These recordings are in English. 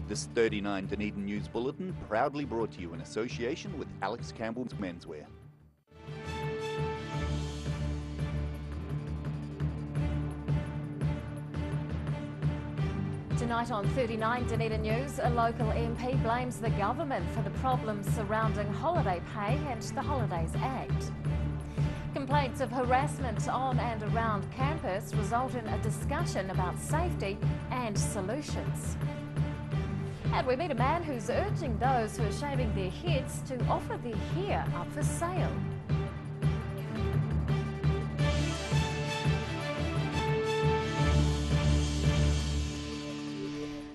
This 39 Dunedin News Bulletin proudly brought to you in association with Alex Campbell's Menswear. Tonight on 39 Dunedin News, a local MP blames the government for the problems surrounding holiday pay and the Holidays Act. Complaints of harassment on and around campus result in a discussion about safety and solutions. And we meet a man who's urging those who are shaving their heads to offer their hair up for sale.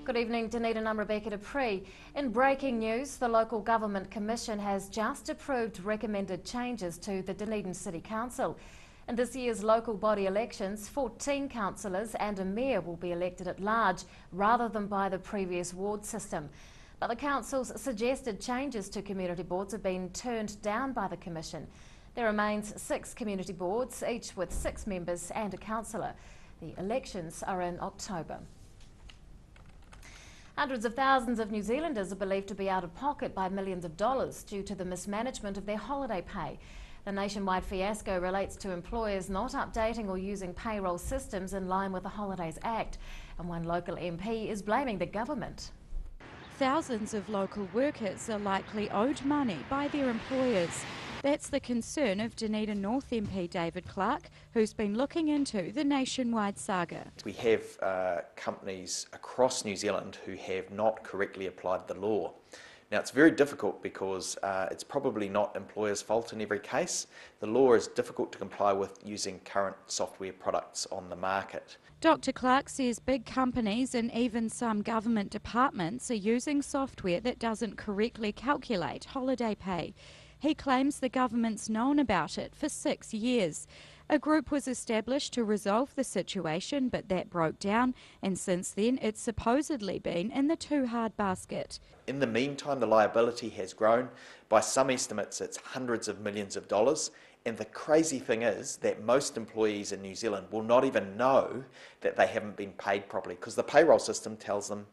Good evening, Dunedin. I'm Rebecca Dupree. In breaking news, the Local Government Commission has just approved recommended changes to the Dunedin City Council. In this year's local body elections, 14 councillors and a mayor will be elected at large rather than by the previous ward system. But the council's suggested changes to community boards have been turned down by the Commission. There remains 6 community boards, each with 6 members and a councillor. The elections are in October. Hundreds of thousands of New Zealanders are believed to be out of pocket by millions of dollars due to the mismanagement of their holiday pay. The nationwide fiasco relates to employers not updating or using payroll systems in line with the Holidays Act, and one local MP is blaming the government. Thousands of local workers are likely owed money by their employers. That's the concern of Dunedin North MP David Clark, who's been looking into the nationwide saga. We have companies across New Zealand who have not correctly applied the law. Now, it's very difficult because it's probably not employers' fault in every case. The law is difficult to comply with using current software products on the market. Dr Clark says big companies and even some government departments are using software that doesn't correctly calculate holiday pay. He claims the government's known about it for 6 years. A group was established to resolve the situation, but that broke down, and since then it's supposedly been in the too hard basket. In the meantime, the liability has grown. By some estimates, it's hundreds of millions of dollars. And the crazy thing is that most employees in New Zealand will not even know that they haven't been paid properly because the payroll system tells them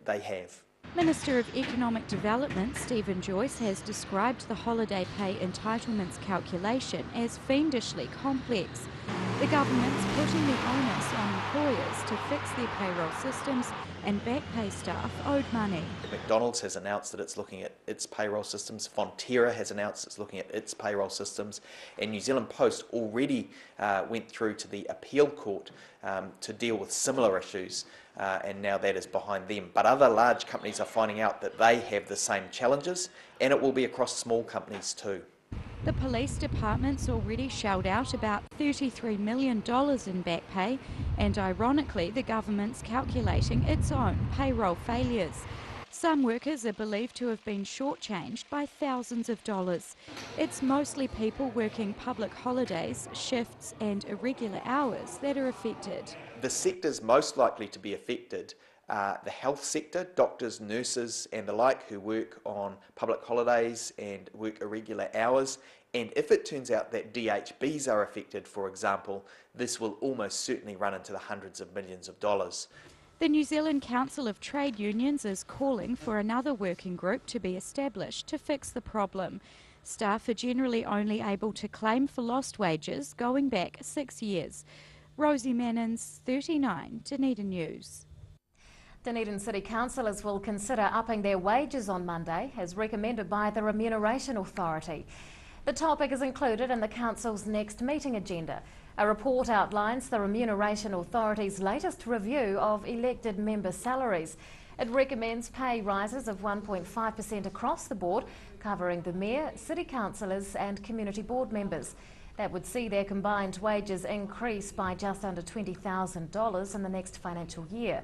they have. Minister of Economic Development Stephen Joyce has described the holiday pay entitlements calculation as fiendishly complex. The government's putting the onus on employers to fix their payroll systems, and back pay staff owed money. McDonald's has announced that it's looking at its payroll systems. Fonterra has announced it's looking at its payroll systems. And New Zealand Post already went through to the appeal court to deal with similar issues. And now that is behind them. But other large companies are finding out that they have the same challenges, and it will be across small companies too. The police department's already shelled out about $33 million in back pay, and ironically the government's calculating its own payroll failures. Some workers are believed to have been shortchanged by thousands of dollars. It's mostly people working public holidays, shifts and irregular hours that are affected. The sectors most likely to be affected are the health sector, doctors, nurses and the like who work on public holidays and work irregular hours. And if it turns out that DHBs are affected, for example, this will almost certainly run into the hundreds of millions of dollars. The New Zealand Council of Trade Unions is calling for another working group to be established to fix the problem. Staff are generally only able to claim for lost wages going back 6 years. Rosie Mannins, 39 Dunedin News. Dunedin City Councillors will consider upping their wages on Monday, as recommended by the Remuneration Authority. The topic is included in the Council's next meeting agenda. A report outlines the Remuneration Authority's latest review of elected member salaries. It recommends pay rises of 1.5% across the board, covering the Mayor, City Councillors and Community Board members. That would see their combined wages increase by just under $20,000 in the next financial year.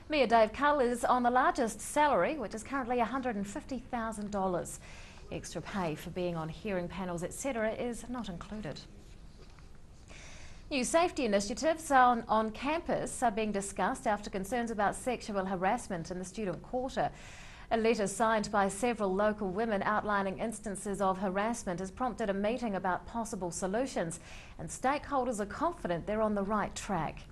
Mayor Dave Cull is on the largest salary, which is currently $150,000. Extra pay for being on hearing panels, etc. is not included. New safety initiatives on campus are being discussed after concerns about sexual harassment in the student quarter. A letter signed by several local women outlining instances of harassment has prompted a meeting about possible solutions, and stakeholders are confident they're on the right track.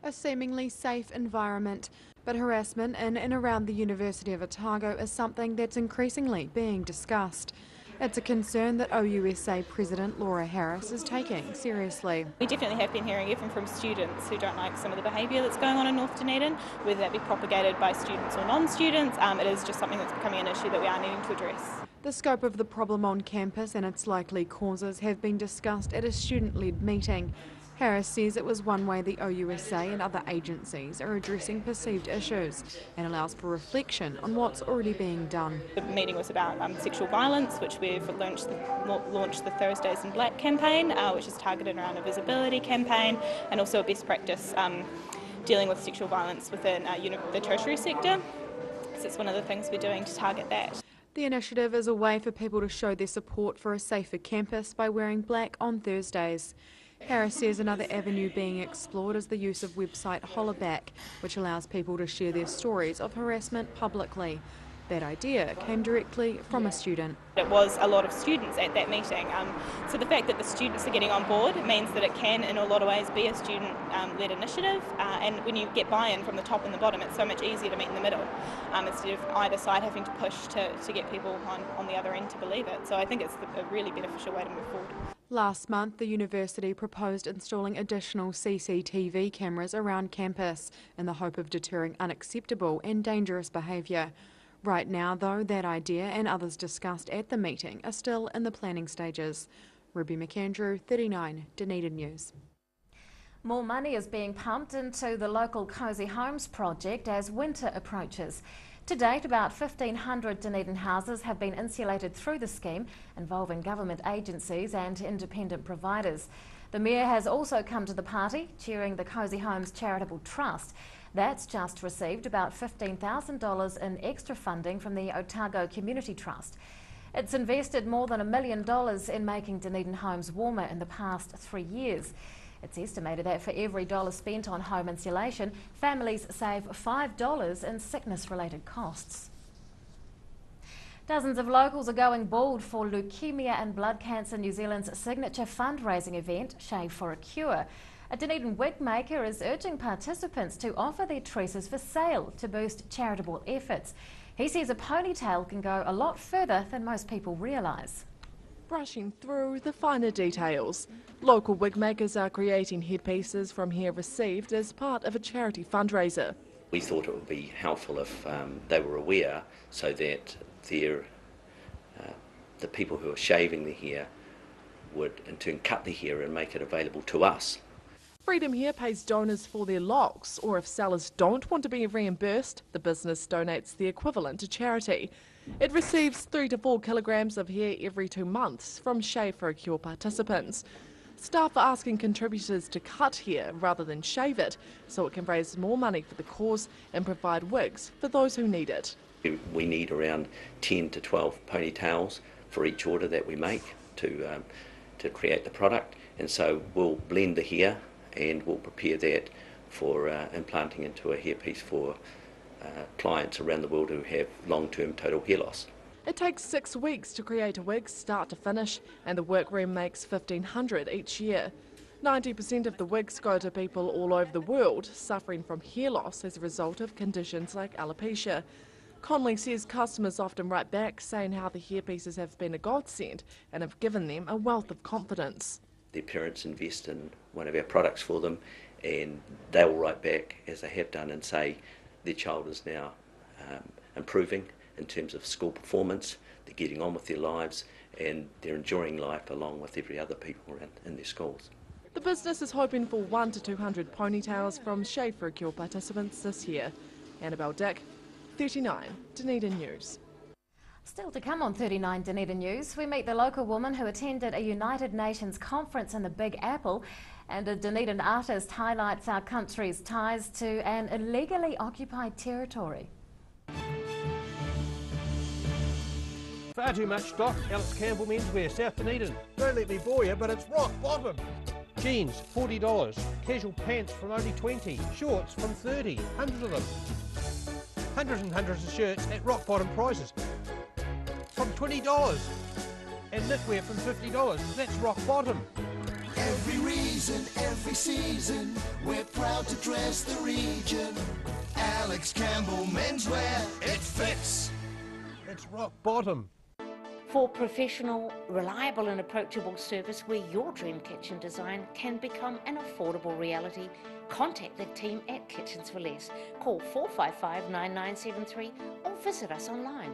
a seemingly safe environment. But harassment in and around the University of Otago is something that's increasingly being discussed. It's a concern that OUSA President Laura Harris is taking seriously. We definitely have been hearing even from students who don't like some of the behaviour that's going on in North Dunedin, whether that be propagated by students or non-students. It is just something that's becoming an issue that we are needing to address. The scope of the problem on campus and its likely causes have been discussed at a student-led meeting. Harris says it was one way the OUSA and other agencies are addressing perceived issues and allows for reflection on what's already being done. The meeting was about sexual violence, which we've launched the Thursdays in Black campaign, which is targeted around a visibility campaign, and also a best practice dealing with sexual violence within the tertiary sector. So it's one of the things we're doing to target that. The initiative is a way for people to show their support for a safer campus by wearing black on Thursdays. Harris says another avenue being explored is the use of website hollaback, which allows people to share their stories of harassment publicly. That idea came directly from a student. It was a lot of students at that meeting, so the fact that the students are getting on board means that it can in a lot of ways be a student-led initiative, and when you get buy-in from the top and the bottom, it's so much easier to meet in the middle instead of either side having to push to get people on the other end to believe it. So I think it's a really beneficial way to move forward. Last month, the university proposed installing additional CCTV cameras around campus in the hope of deterring unacceptable and dangerous behaviour. Right now, though, that idea and others discussed at the meeting are still in the planning stages. Ruby McAndrew, 39, Dunedin News. More money is being pumped into the local Cosy Homes project as winter approaches. To date, about 1,500 Dunedin houses have been insulated through the scheme, involving government agencies and independent providers. The Mayor has also come to the party, chairing the Cosy Homes Charitable Trust. That's just received about $15,000 in extra funding from the Otago Community Trust. It's invested more than $1 million in making Dunedin homes warmer in the past 3 years. It's estimated that for every dollar spent on home insulation, families save $5 in sickness-related costs. Dozens of locals are going bald for Leukemia and Blood Cancer New Zealand's signature fundraising event, Shave for a Cure. A Dunedin wig maker is urging participants to offer their tresses for sale to boost charitable efforts. He says a ponytail can go a lot further than most people realise. Brushing through the finer details. Local wig makers are creating headpieces from hair received as part of a charity fundraiser. We thought it would be helpful if they were aware, so that the people who are shaving the hair would in turn cut the hair and make it available to us. Freedom Hair pays donors for their locks, or if sellers don't want to be reimbursed, the business donates the equivalent to charity. It receives 3 to 4 kilograms of hair every 2 months from Shave for a Cure participants. Staff are asking contributors to cut hair rather than shave it, so it can raise more money for the cause and provide wigs for those who need it. We need around 10 to 12 ponytails for each order that we make to create the product, and so we'll blend the hair and we'll prepare that for implanting into a hairpiece for clients around the world who have long-term total hair loss. It takes 6 weeks to create a wig start to finish, and the workroom makes 1,500 each year. 90% of the wigs go to people all over the world suffering from hair loss as a result of conditions like alopecia. Conley says customers often write back saying how the hairpieces have been a godsend and have given them a wealth of confidence. Their parents invest in one of our products for them, and they'll write back, as they have done, and say their child is now improving in terms of school performance, they're getting on with their lives, and they're enjoying life along with every other people in their schools. The business is hoping for 100 to 200 ponytails from Shave for a Cure participants this year. Annabelle Dick, 39, Dunedin News. Still to come on 39 Dunedin News, we meet the local woman who attended a United Nations conference in the Big Apple, and a Dunedin artist highlights our country's ties to an illegally occupied territory. Far too much stock. Alex Campbell Menswear, South Dunedin. Don't let me bore you, but it's rock bottom. Jeans, $40. Casual pants from only $20. Shorts from $30. Hundreds of them. Hundreds and hundreds of shirts at rock bottom prices. From $20. And knitwear from $50. That's rock bottom. every reason, every season, we're proud to dress the region. Alex Campbell Menswear, it fits. It's rock bottom. For professional, reliable and approachable service where your dream kitchen design can become an affordable reality, contact the team at Kitchens for Less. Call 455 9973 or visit us online.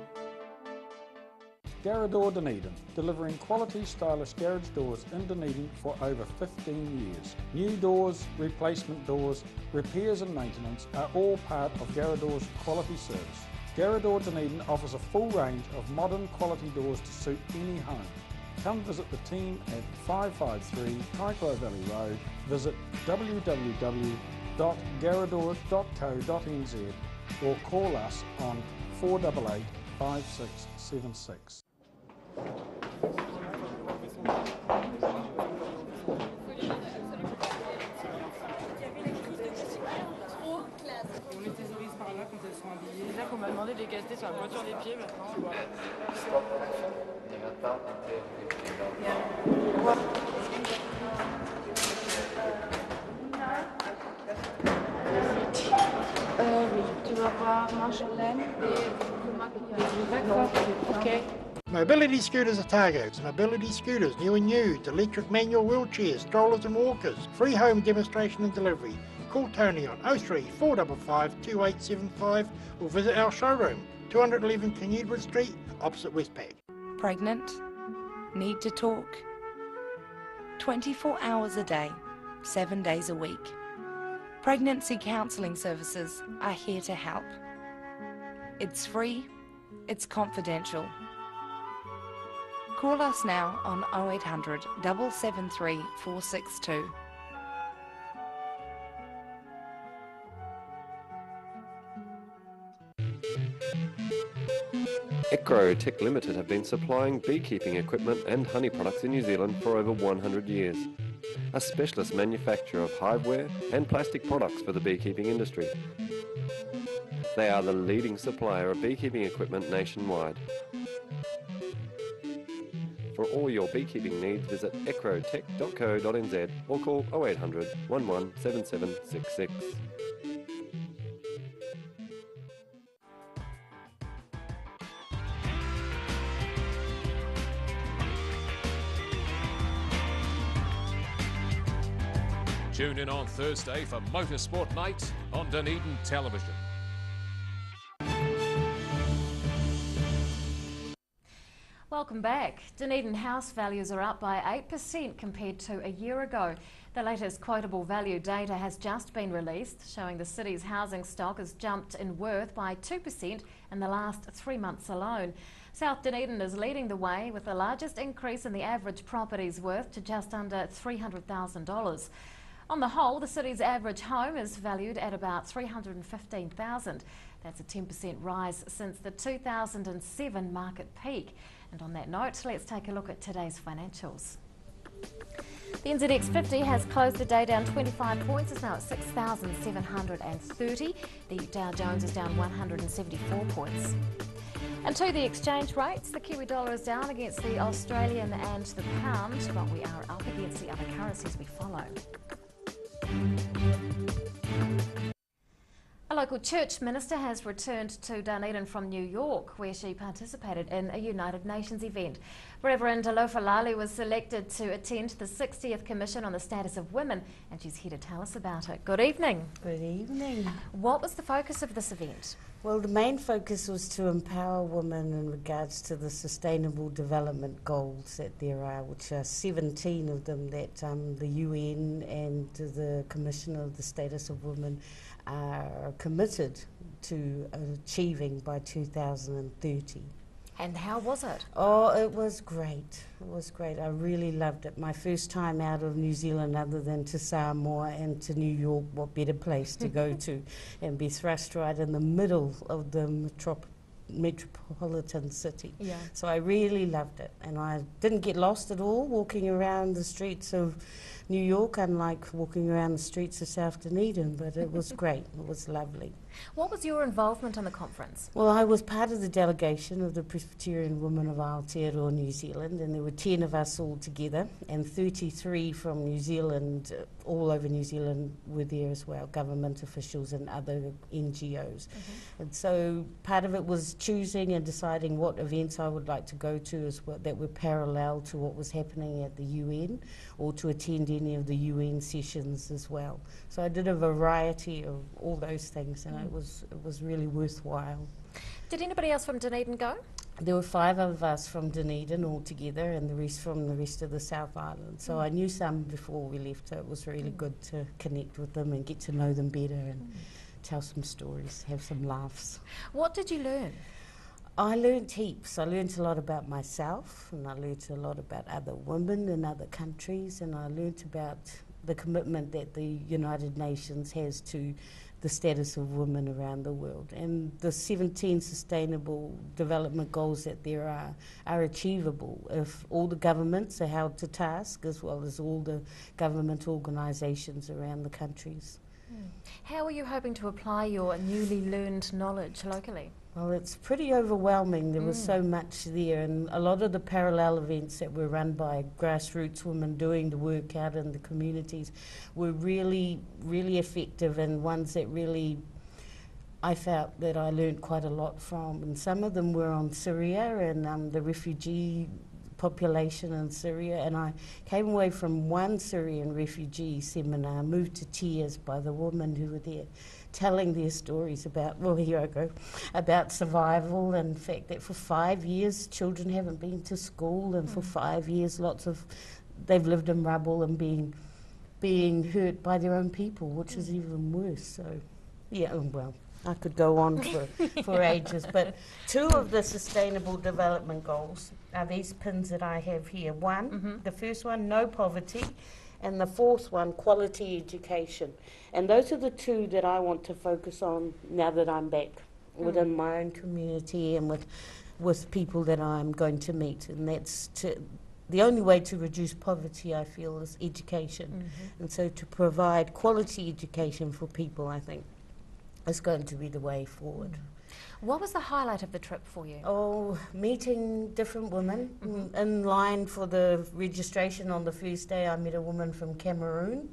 Garage Dunedin, delivering quality stylish garage doors in Dunedin for over 15 years. New doors, replacement doors, repairs and maintenance are all part of Garage quality service. Garage Dunedin offers a full range of modern quality doors to suit any home. Come visit the team at 553 Kaikoura Valley Road. Visit www.garador.co.nz or call us on 488 5676. On les thésaurise par là quand elles sont habillées. Là qu'on m'a demandé de les caster sur la pointure des pieds maintenant. Oui, tu vas voir Marjolaine et le maquillage. D'accord, ok. Mobility scooters Otago. Mobility scooters, new and used, electric manual wheelchairs, strollers and walkers. Free home demonstration and delivery. Call Tony on 03 455 2875 or visit our showroom, 211 Canudwood Street, opposite Westpac. Pregnant? Need to talk? 24 hours a day, 7 days a week. Pregnancy counselling services are here to help. It's free, it's confidential. Call us now on 0800 773 462. Tech Limited have been supplying beekeeping equipment and honey products in New Zealand for over 100 years. A specialist manufacturer of hiveware and plastic products for the beekeeping industry. They are the leading supplier of beekeeping equipment nationwide. For all your beekeeping needs, visit ecrotech.co.nz or call 0800 11 7766. Tune in on Thursday for Motorsport Night on Dunedin Television. Welcome back. Dunedin house values are up by 8% compared to a year ago. The latest quotable value data has just been released, showing the city's housing stock has jumped in worth by 2% in the last 3 months alone. South Dunedin is leading the way with the largest increase in the average property's worth to just under $300,000. On the whole, the city's average home is valued at about $315,000. That's a 10% rise since the 2007 market peak. And on that note, let's take a look at today's financials. The NZX 50 has closed the day down 25 points. It's now at 6,730. The Dow Jones is down 174 points. And to the exchange rates, the Kiwi dollar is down against the Australian and the pound, but we are up against the other currencies we follow. A local church minister has returned to Dunedin from New York, where she participated in a United Nations event. Reverend Alofalali was selected to attend the 60th Commission on the Status of Women, and she's here to tell us about it. Good evening. Good evening. What was the focus of this event? Well, the main focus was to empower women in regards to the Sustainable Development Goals that there are, which are 17 of them that the UN and the Commission of the Status of Women are committed to achieving by 2030. And how was it? Oh, it was great. It was great. I really loved it. My first time out of New Zealand other than to Samoa and to New York, what better place to go to and be thrust right in the middle of the metropolitan city. Yeah. So I really loved it, and I didn't get lost at all walking around the streets of New York, unlike walking around the streets of South Dunedin, but it was great. It was lovely. What was your involvement in the conference? Well, I was part of the delegation of the Presbyterian Women of Aotearoa, New Zealand, and there were 10 of us all together, and 33 from New Zealand, all over New Zealand were there as well, government officials and other NGOs. And so part of it was choosing and deciding what events I would like to go to as well, that were parallel to what was happening at the UN, or to attend any of the UN sessions as well. So I did a variety of all those things, and it was really worthwhile. Did anybody else from Dunedin go? There were 5 of us from Dunedin all together, and the rest from the rest of the South Island. So I knew some before we left, so it was really good to connect with them and get to know them better and tell some stories, have some laughs. What did you learn? I learned heaps. I learned a lot about myself, and I learned a lot about other women in other countries, and I learned about the commitment that the United Nations has to the status of women around the world. And the 17 Sustainable Development Goals that there are achievable if all the governments are held to task, as well as all the government organisations around the countries. How are you hoping to apply your newly learned knowledge locally? Well, it's pretty overwhelming. There was so much there, and a lot of the parallel events that were run by grassroots women doing the work out in the communities were really, really effective, and ones that really I felt that I learned quite a lot from. And some of them were on Syria and the refugee population in Syria, and I came away from one Syrian refugee seminar moved to tears by the women who were there, telling their stories about, well, here I go, about survival, and the fact that for 5 years children haven't been to school, and for 5 years they've lived in rubble and being hurt by their own people, which is even worse. So, yeah, well, I could go on for ages, but 2 of the Sustainable Development Goals are these pins that I have here. One, the first one, no poverty, and the 4th one, quality education. And those are the 2 that I want to focus on now that I'm back within my own community and with people that I'm going to meet. And that's the only way to reduce poverty, I feel, is education. And so to provide quality education for people, I think, is going to be the way forward. What was the highlight of the trip for you? Oh, meeting different women. In line for the registration on the first day, I met a woman from Cameroon,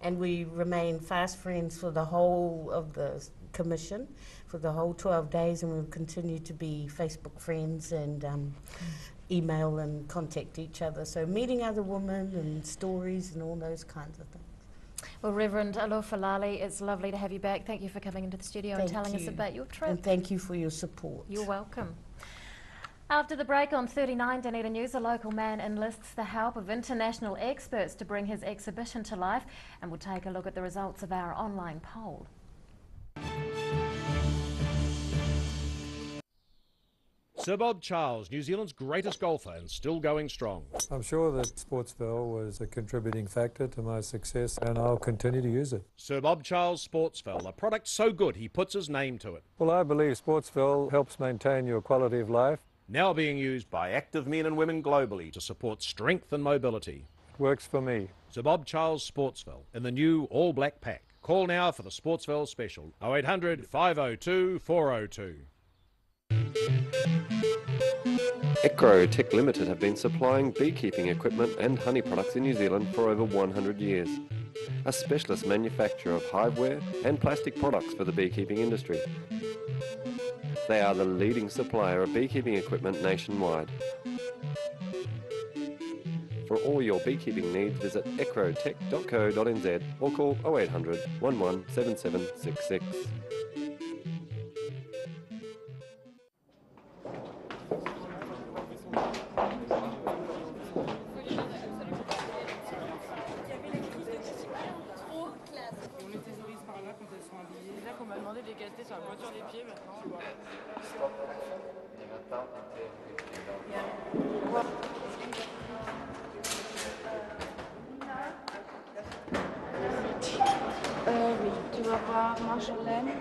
and we remained fast friends for the whole of the commission, for the whole 12 days, and we've continued to be Facebook friends and email and contact each other. So meeting other women and stories and all those kinds of things. Well, Reverend Alofalali, it's lovely to have you back. Thank you for coming into the studio and telling us about your trip. And thank you for your support. You're welcome. After the break on 39 Dunedin News, a local man enlists the help of international experts to bring his exhibition to life, and we'll take a look at the results of our online poll. Sir Bob Charles, New Zealand's greatest golfer and still going strong. I'm sure that Sportsville was a contributing factor to my success, and I'll continue to use it. Sir Bob Charles Sportsville, a product so good he puts his name to it. Well, I believe Sportsville helps maintain your quality of life. Now being used by active men and women globally to support strength and mobility. It works for me. Sir Bob Charles Sportsville in the new all-black pack. Call now for the Sportsville special, 0800 502 402. Ecrotech Limited have been supplying beekeeping equipment and honey products in New Zealand for over 100 years. A specialist manufacturer of hiveware and plastic products for the beekeeping industry. They are the leading supplier of beekeeping equipment nationwide. For all your beekeeping needs, visit ecrotech.co.nz or call 0800 117766. Oui, tu vas voir Marjolaine et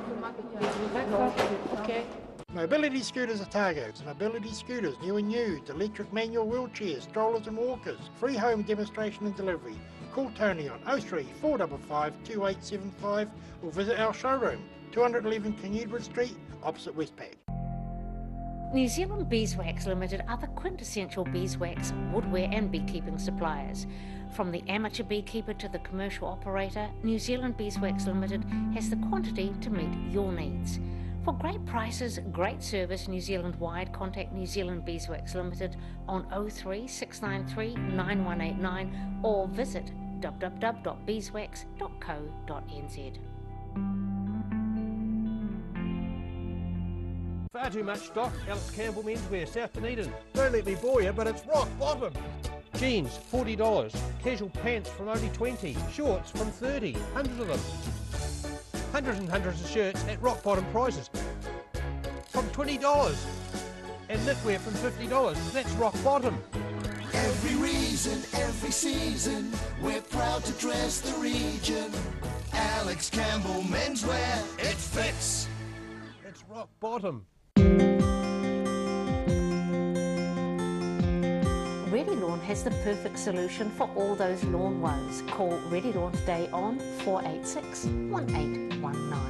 le maquillage. D'accord, ok. Mobility scooters are targets. Mobility scooters, new and used, electric manual wheelchairs, strollers and walkers. Free home demonstration and delivery. Call Tony on 03 455 2875 or visit our showroom, 211 King Edward Street, opposite Westpac. New Zealand Beeswax Limited are the quintessential beeswax, woodware and beekeeping suppliers. From the amateur beekeeper to the commercial operator, New Zealand Beeswax Limited has the quantity to meet your needs. For great prices, great service New Zealand-wide, contact New Zealand Beeswax Limited on 03 693 9189 or visit www.beeswax.co.nz. Far too much stock, Alex Campbell Menswear, South Dunedin. Don't let me bore you, but it's rock bottom. Jeans, $40. Casual pants from only $20. Shorts from $30. Hundreds of them. Hundreds and hundreds of shirts at rock bottom prices. From $20. And knitwear from $50. That's rock bottom. Every reason, every season, we're proud to dress the region. Alex Campbell Menswear, it fits. It's rock bottom. Ready Lawn has the perfect solution for all those lawn woes. Call Ready Lawn today on 486 1819.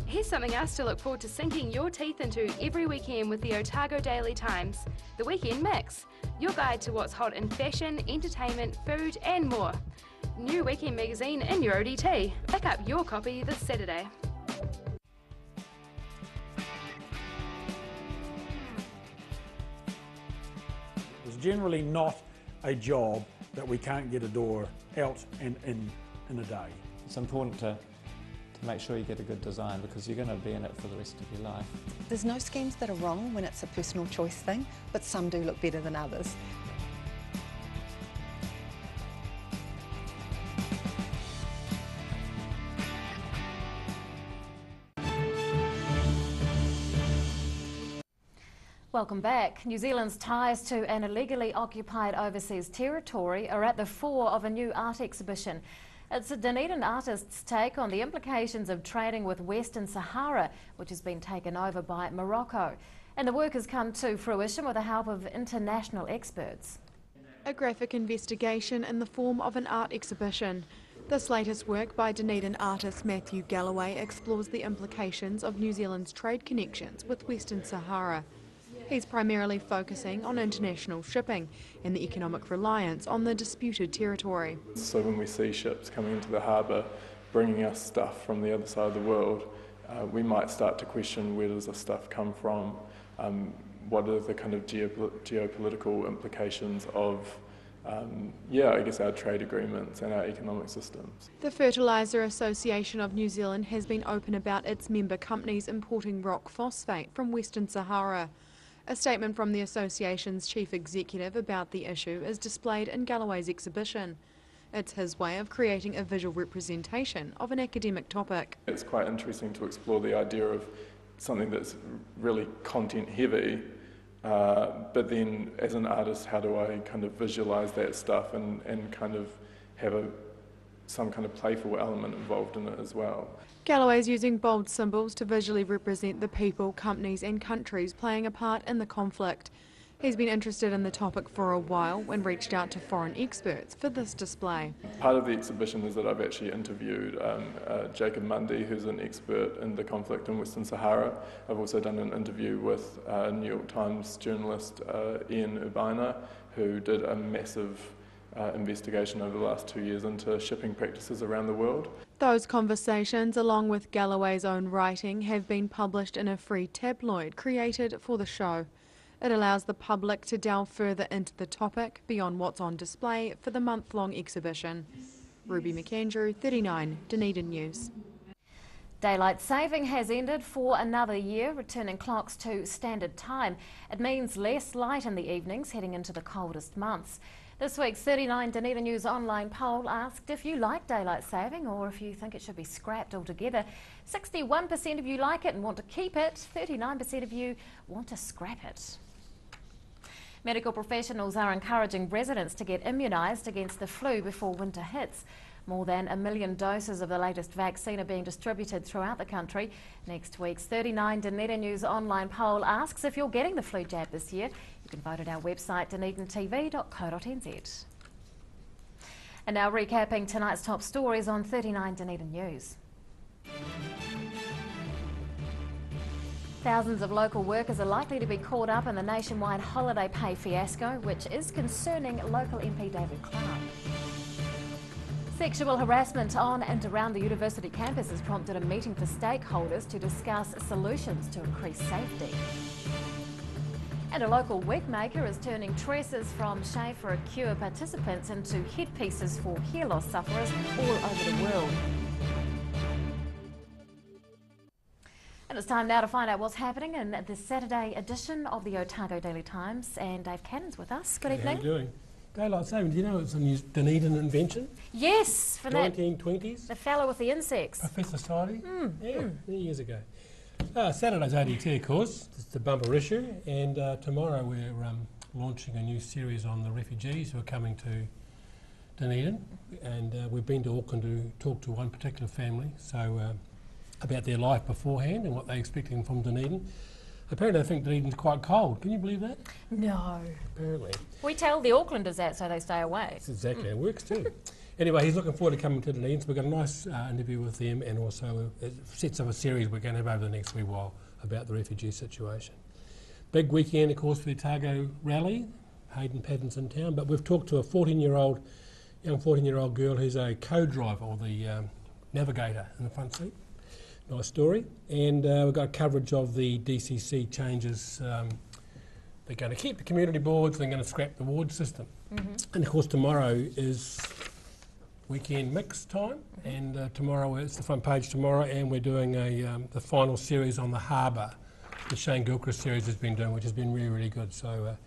Here's something else to look forward to sinking your teeth into every weekend with the Otago Daily Times, the Weekend Mix, your guide to what's hot in fashion, entertainment, food and more. New weekend magazine in your ODT. Pick up your copy this Saturday. It's generally not a job that we can't get a door out and in a day. It's important to make sure you get a good design because you're going to be in it for the rest of your life. There's no schemes that are wrong when it's a personal choice thing, but some do look better than others. Welcome back. New Zealand's ties to an illegally occupied overseas territory are at the fore of a new art exhibition. It's a Dunedin artist's take on the implications of trading with Western Sahara, which has been taken over by Morocco. And the work has come to fruition with the help of international experts. A graphic investigation in the form of an art exhibition. This latest work by Dunedin artist Matthew Galloway explores the implications of New Zealand's trade connections with Western Sahara. He's primarily focusing on international shipping and the economic reliance on the disputed territory. So when we see ships coming into the harbour bringing us stuff from the other side of the world, we might start to question where does this stuff come from, what are the kind of geopolitical implications of I guess our trade agreements and our economic systems. The Fertiliser Association of New Zealand has been open about its member companies importing rock phosphate from Western Sahara. A statement from the association's chief executive about the issue is displayed in Galloway's exhibition. It's his way of creating a visual representation of an academic topic. It's quite interesting to explore the idea of something that's really content heavy, but then as an artist, how do I kind of visualise that stuff and kind of have some kind of playful element involved in it as well. Galloway's using bold symbols to visually represent the people, companies and countries playing a part in the conflict. He's been interested in the topic for a while and reached out to foreign experts for this display. Part of the exhibition is that I've actually interviewed Jacob Mundy, who's an expert in the conflict in Western Sahara. I've also done an interview with New York Times journalist Ian Urbina, who did a massive investigation over the last 2 years into shipping practices around the world. Those conversations, along with Galloway's own writing, have been published in a free tabloid created for the show. It allows the public to delve further into the topic beyond what's on display for the month-long exhibition. Ruby McAndrew, 39, Dunedin News. Daylight saving has ended for another year, returning clocks to standard time. It means less light in the evenings heading into the coldest months. This week's 39 Dunedin News online poll asked if you like daylight saving or if you think it should be scrapped altogether. 61% of you like it and want to keep it, 39% of you want to scrap it. Medical professionals are encouraging residents to get immunised against the flu before winter hits. More than 1 million doses of the latest vaccine are being distributed throughout the country. Next week's 39 Dunedin News online poll asks if you're getting the flu jab this year. You can vote at our website dunedintv.co.nz. And now recapping tonight's top stories on 39 Dunedin News. Thousands of local workers are likely to be caught up in the nationwide holiday pay fiasco, which is concerning local MP David Clark. Sexual harassment on and around the university campus has prompted a meeting for stakeholders to discuss solutions to increase safety. And a local wig maker is turning tresses from Shave for a Cure participants into headpieces for hair loss sufferers all over the world. And it's time now to find out what's happening in the Saturday edition of the Otago Daily Times. And Dave Cannon's with us. Good evening. How are you doing? Daylight saving, do you know it's a new Dunedin invention? Yes, for that 1920s. the fellow with the insects. Professor Sidey? Many years ago. Saturday's ODT, of course. It's the bumper issue. And tomorrow we're launching a new series on the refugees who are coming to Dunedin. And we've been to Auckland to talk to one particular family. So about their life beforehand and what they're expecting from Dunedin. Apparently they think Dunedin's quite cold. Can you believe that? No. Apparently. We tell the Aucklanders that so they stay away. That's exactly how it works too. Anyway, he's looking forward to coming to Dunedin, so we've got a nice interview with them, and also it sets up a series we're going to have over the next wee while about the refugee situation. Big weekend, of course, for the Otago rally. Hayden Patton's in town, but we've talked to a young 14-year-old girl who's a co-driver, or the navigator in the front seat. Nice story. And we've got coverage of the DCC changes. They're going to keep the community boards, they're going to scrap the ward system. And of course tomorrow is weekend mix time, and tomorrow it's the front page tomorrow, and we're doing the final series on the harbour. The Shane Gilchrist series has been doing, which has been really, really good. So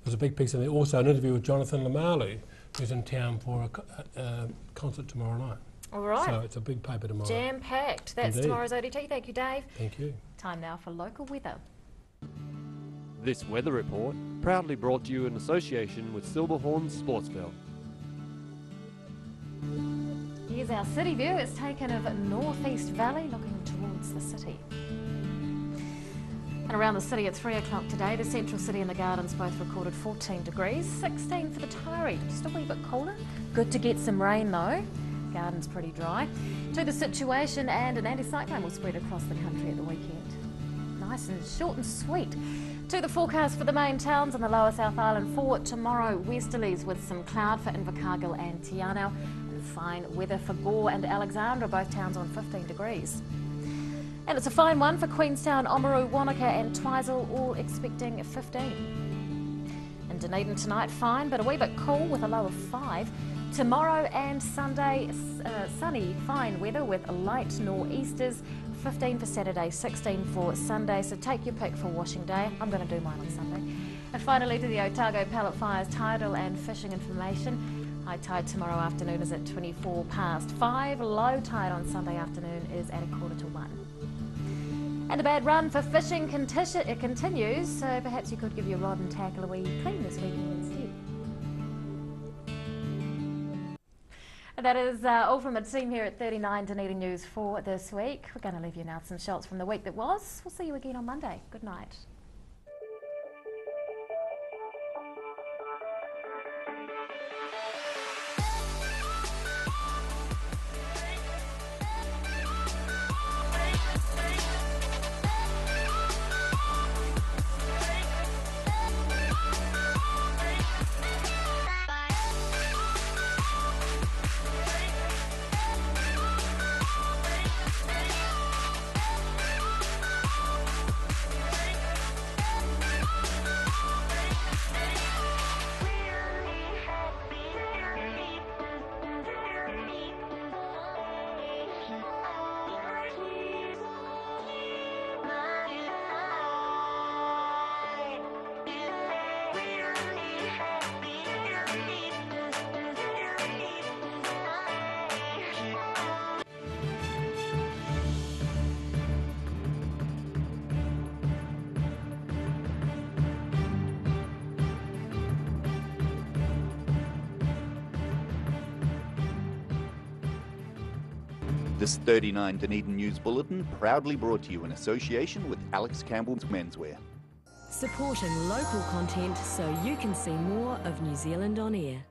there's a big piece of there. Also an interview with Jonathan Lamalu, who's in town for a concert tomorrow night. All right. So it's a big paper tomorrow. Jam-packed. That's Indeed. tomorrow's ODT. Thank you, Dave. Thank you. Time now for local weather. This weather report proudly brought to you in association with Silverhorns Sportsville. Here's our city view. It's taken of Northeast Valley looking towards the city. And around the city at 3 o'clock today, the Central City and the Gardens both recorded 14 degrees, 16 for the Taieri, just a wee bit cooler. Good to get some rain though. Garden's pretty dry. To the situation, and an anticyclone will spread across the country at the weekend. Nice and short and sweet. To the forecast for the main towns on the lower South Island for tomorrow, westerlies with some cloud for Invercargill and Te Anau, and fine weather for Gore and Alexandra, both towns on 15 degrees. And it's a fine one for Queenstown, Oamaru, Wanaka and Twizel, all expecting 15. In Dunedin tonight, fine but a wee bit cool with a low of 5. Tomorrow and Sunday, sunny, fine weather with light nor'easters, 15 for Saturday, 16 for Sunday, so take your pick for washing day. I'm going to do mine on Sunday. And finally to the Otago Pallet Fires tidal and fishing information. High tide tomorrow afternoon is at 24 past 5. Low tide on Sunday afternoon is at 1:45. And a bad run for fishing continues, so perhaps you could give your rod and tackle a wee clean this weekend instead. And that is all from the team here at 39 Dunedin News for this week. We're going to leave you now with some shots from the week that was. We'll see you again on Monday. Good night. This 39 Dunedin News Bulletin proudly brought to you in association with Alex Campbell's Menswear. Supporting local content so you can see more of New Zealand on air.